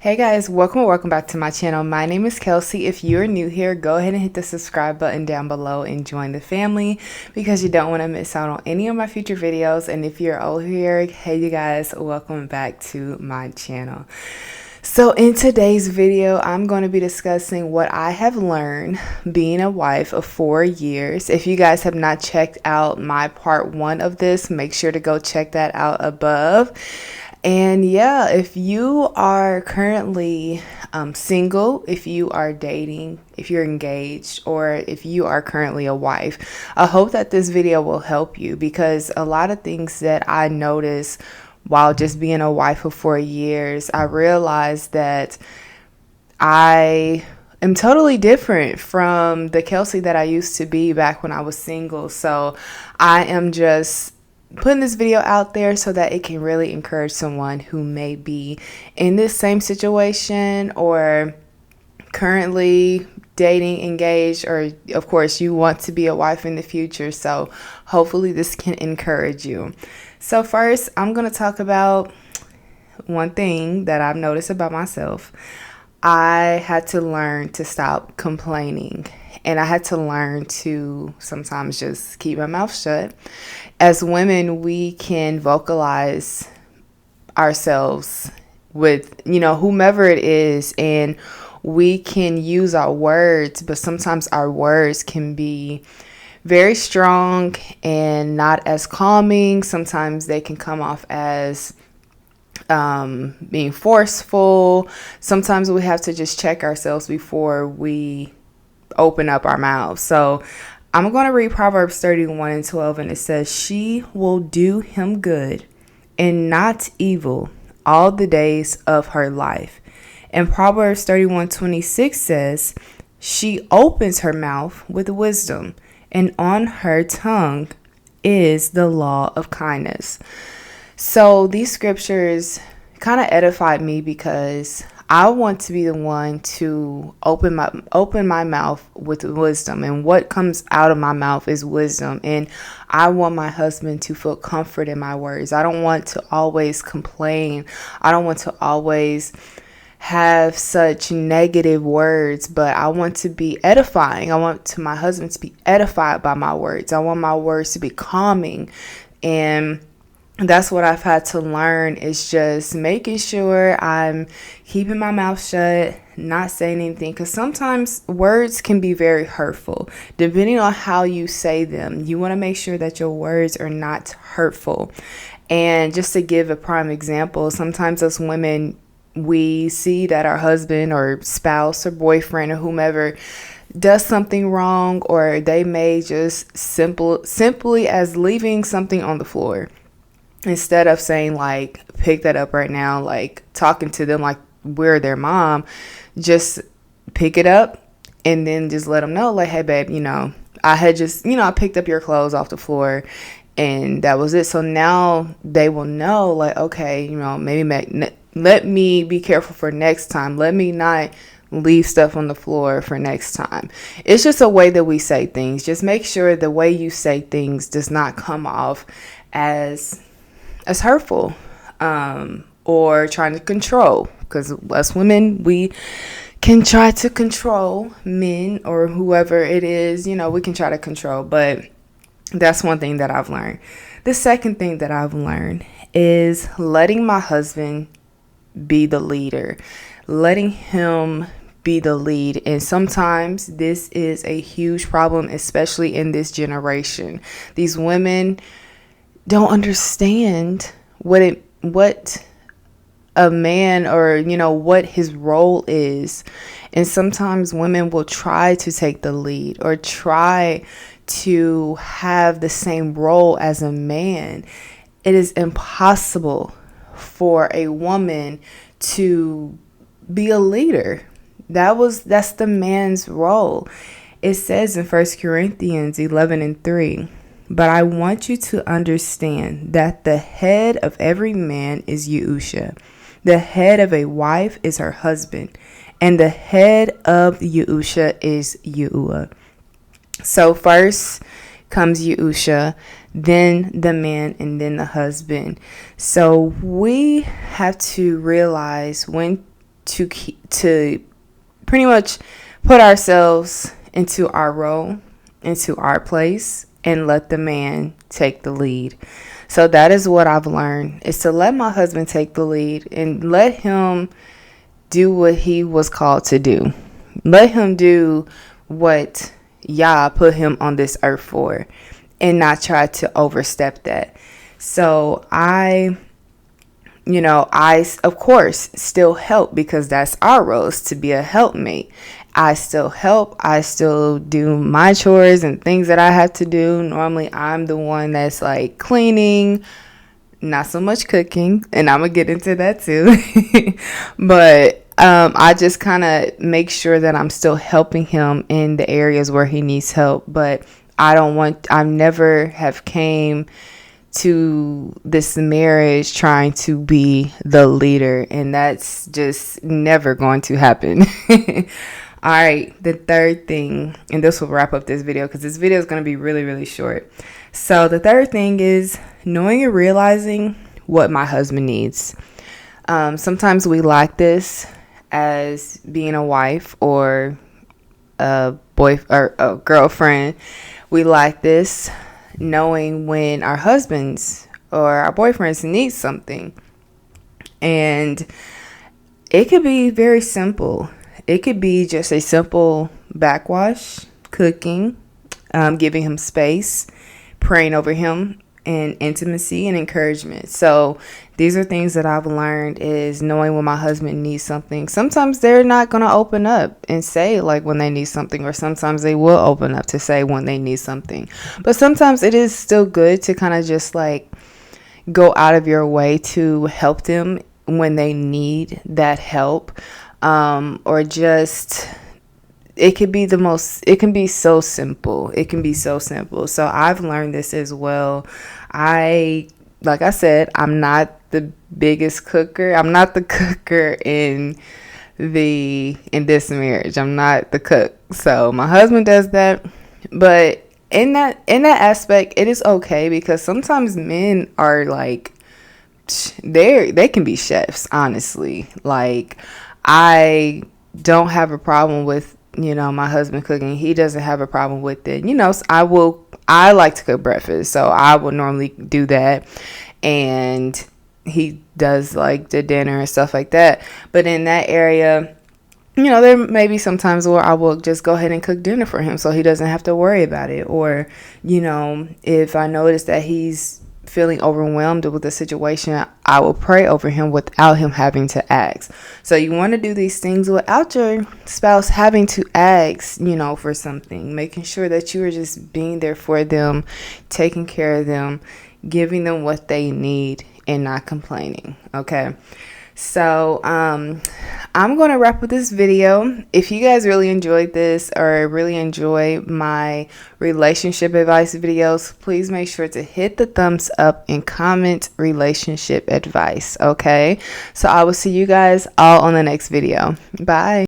Hey guys, welcome back to my channel. My name is Kelsey. If you're new here, go ahead and hit the subscribe button down below and join the family because you don't want to miss out on any of my future videos. And if you're old here, hey you guys, welcome back to my channel. So in today's video, I'm going to be discussing what I have learned being a wife of 4 years. If you guys have not checked out my part 1 of this, make sure to go check that out above. And yeah, if you are currently single, if you are dating, if you're engaged, or if you are currently a wife, I hope that this video will help you because a lot of things that I noticed while just being a wife for 4 years, I realized that I am totally different from the Kelsey that I used to be back when I was single. So I am just putting this video out there so that it can really encourage someone who may be in this same situation or currently dating, engaged, or of course you want to be a wife in the future. So hopefully this can encourage you. So first, I'm going to talk about one thing that I've noticed about myself. I had to learn to stop complaining, and I had to learn to sometimes just keep my mouth shut. As women, we can vocalize ourselves with, whomever it is, and we can use our words, but sometimes our words can be very strong and not as calming. Sometimes they can come off as being forceful. Sometimes we have to just check ourselves before we open up our mouths. So I'm going to read Proverbs 31:12, and it says, "She will do him good and not evil all the days of her life." And Proverbs 31:26 says, "She opens her mouth with wisdom, and on her tongue is the law of kindness." So these scriptures kind of edified me because I want to be the one to open my mouth with wisdom, and what comes out of my mouth is wisdom. And I want my husband to feel comfort in my words. I don't want to always complain. I don't want to always have such negative words, but I want to be edifying. I want my husband to be edified by my words. I want my words to be calming, and that's what I've had to learn, is just making sure I'm keeping my mouth shut, not saying anything, because sometimes words can be very hurtful. Depending on how you say them, you want to make sure that your words are not hurtful. And just to give a prime example, sometimes as women, we see that our husband or spouse or boyfriend or whomever does something wrong, or they may just simply as leaving something on the floor. Instead of saying, like, pick that up right now, like talking to them like we're their mom, just pick it up and then just let them know, like, hey babe, I had just, I picked up your clothes off the floor and that was it. So now they will know, like, okay, maybe let me be careful for next time. Let me not leave stuff on the floor for next time. It's just a way that we say things. Just make sure the way you say things does not come off as hurtful, or trying to control, because us women, we can try to control men or whoever it is, we can try to control. But that's one thing that I've learned. The second thing that I've learned is letting my husband be the leader, letting him be the lead. And sometimes this is a huge problem, especially in this generation. These women don't understand what a man, or what his role is. And sometimes women will try to take the lead or try to have the same role as a man. It is impossible for a woman to be a leader. That's the man's role. It says in 1 Corinthians 11:3, "But I want you to understand that the head of every man is Yahusha. The head of a wife is her husband, and the head of Yahusha is Yahuwah." So first comes Yahusha, then the man, and then the husband. So we have to realize when to pretty much put ourselves into our role, into our place, and let the man take the lead. So that is what I've learned, is to let my husband take the lead and let him do what he was called to do. Let him do what Yah put him on this earth for, and not try to overstep that. So I of course still help, because that's our roles, to be a helpmate. I still help. I still do my chores and things that I have to do. Normally I'm the one that's like cleaning, not so much cooking, and I'm gonna get into that too. But I just kind of make sure that I'm still helping him in the areas where he needs help. But I never have came to this marriage trying to be the leader, and that's just never going to happen. All right, the third thing, and this will wrap up this video because this video is going to be really, really short. So the third thing is knowing and realizing what my husband needs. Sometimes we lack this as being a wife or a or a girlfriend. We lack this knowing when our husbands or our boyfriends need something. And it could be very simple. It could be just a simple backwash, cooking, giving him space, praying over him, and intimacy and encouragement. So these are things that I've learned, is knowing when my husband needs something. Sometimes they're not going to open up and say like when they need something, or sometimes they will open up to say when they need something. But sometimes it is still good to kind of just like go out of your way to help them when they need that help. Or just, it can be so simple. It can be so simple. So I've learned this as well. Like I said, I'm not the biggest cooker. I'm not the cooker in this marriage. I'm not the cook. So my husband does that. But in that aspect, it is okay, because sometimes men are like, they can be chefs, honestly. Like, I don't have a problem with, my husband cooking. He doesn't have a problem with it. So I like to cook breakfast, so I would normally do that. And he does like the dinner and stuff like that. But in that area, there may be some times where I will just go ahead and cook dinner for him so he doesn't have to worry about it. Or, if I notice that he's feeling overwhelmed with the situation, I will pray over him without him having to ask. So you want to do these things without your spouse having to ask, for something, making sure that you are just being there for them, taking care of them, giving them what they need, and not complaining. Okay. So I'm going to wrap up this video. If you guys really enjoyed this, or really enjoy my relationship advice videos, please make sure to hit the thumbs up and comment relationship advice. Okay. So I will see you guys all on the next video. Bye.